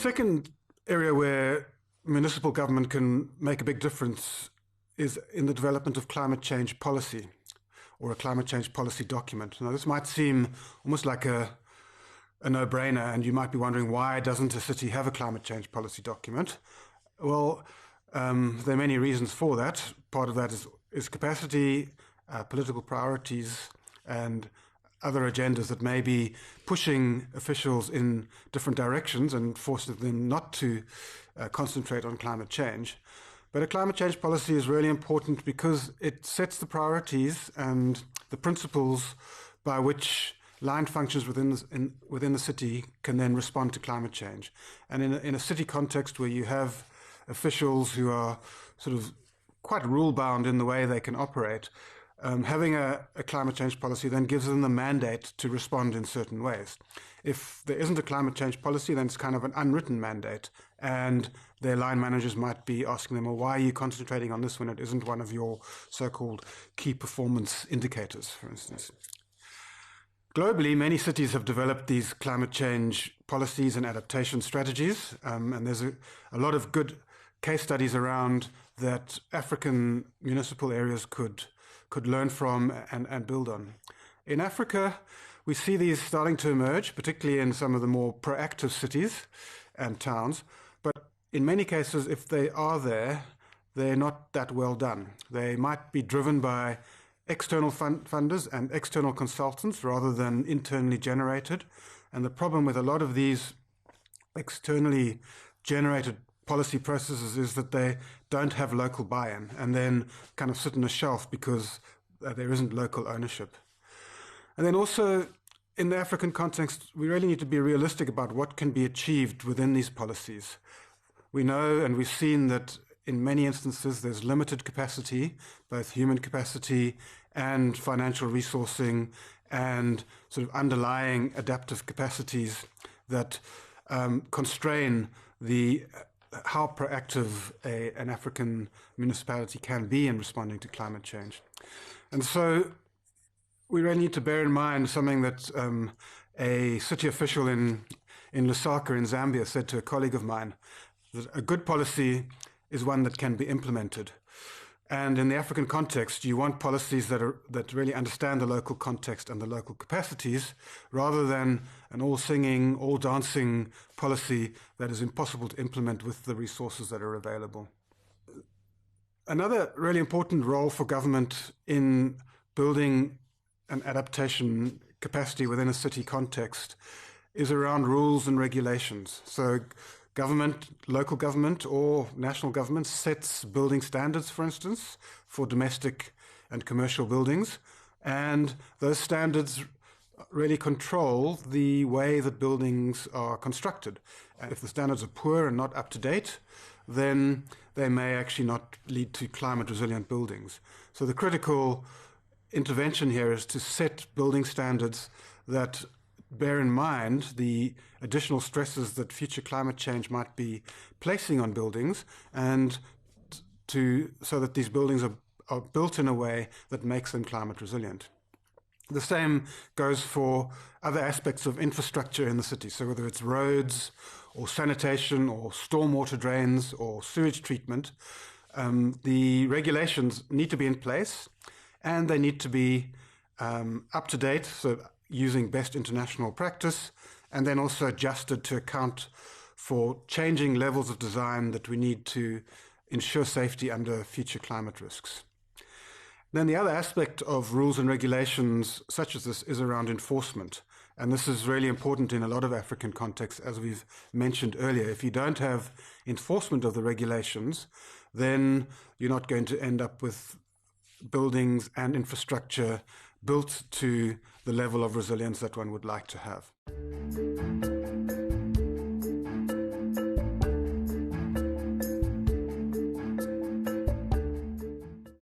second area where municipal government can make a big difference is in the development of climate change policy, or a climate change policy document. Now, this might seem almost like a no-brainer, and you might be wondering, why doesn't a city have a climate change policy document? Well, there are many reasons for that. Part of that is capacity, political priorities, and other agendas that may be pushing officials in different directions and forcing them not to concentrate on climate change. But a climate change policy is really important because it sets the priorities and the principles by which line functions within the city can then respond to climate change. And in a city context where you have officials who are sort of quite rule-bound in the way they can operate, having a climate change policy then gives them the mandate to respond in certain ways. If there isn't a climate change policy, then it's kind of an unwritten mandate, and their line managers might be asking them, well, why are you concentrating on this when it isn't one of your so-called key performance indicators, for instance? Globally, many cities have developed these climate change policies and adaptation strategies, and there's a lot of good case studies around that African municipal areas could learn from and build on. In Africa, we see these starting to emerge, particularly in some of the more proactive cities and towns, but in many cases, if they are there, they're not that well done. They might be driven by external funders and external consultants rather than internally generated. And the problem with a lot of these externally generated policy processes is that they don't have local buy-in and then kind of sit on a shelf because there isn't local ownership. And then also in the African context, we really need to be realistic about what can be achieved within these policies. We know and we've seen that in many instances there's limited capacity, both human capacity and financial resourcing and sort of underlying adaptive capacities that constrain how proactive an African municipality can be in responding to climate change. And so we really need to bear in mind something that a city official in Lusaka in Zambia said to a colleague of mine, that a good policy is one that can be implemented. And in the African context, you want policies that really understand the local context and the local capacities, rather than an all-singing, all-dancing policy that is impossible to implement with the resources that are available. Another really important role for government in building an adaptation capacity within a city context is around rules and regulations. So government, local government or national government sets building standards, for instance, for domestic and commercial buildings, and those standards really control the way that buildings are constructed. And if the standards are poor and not up to date, then they may actually not lead to climate resilient buildings. So the critical intervention here is to set building standards that bear in mind the additional stresses that future climate change might be placing on buildings, and so that these buildings are built in a way that makes them climate resilient. The same goes for other aspects of infrastructure in the city. So whether it's roads or sanitation or stormwater drains or sewage treatment, the regulations need to be in place and they need to be up to date, so using best international practice, and then also adjusted to account for changing levels of design that we need to ensure safety under future climate risks. Then the other aspect of rules and regulations such as this is around enforcement. And this is really important in a lot of African contexts, as we've mentioned earlier. If you don't have enforcement of the regulations, then you're not going to end up with buildings and infrastructure built to the level of resilience that one would like to have.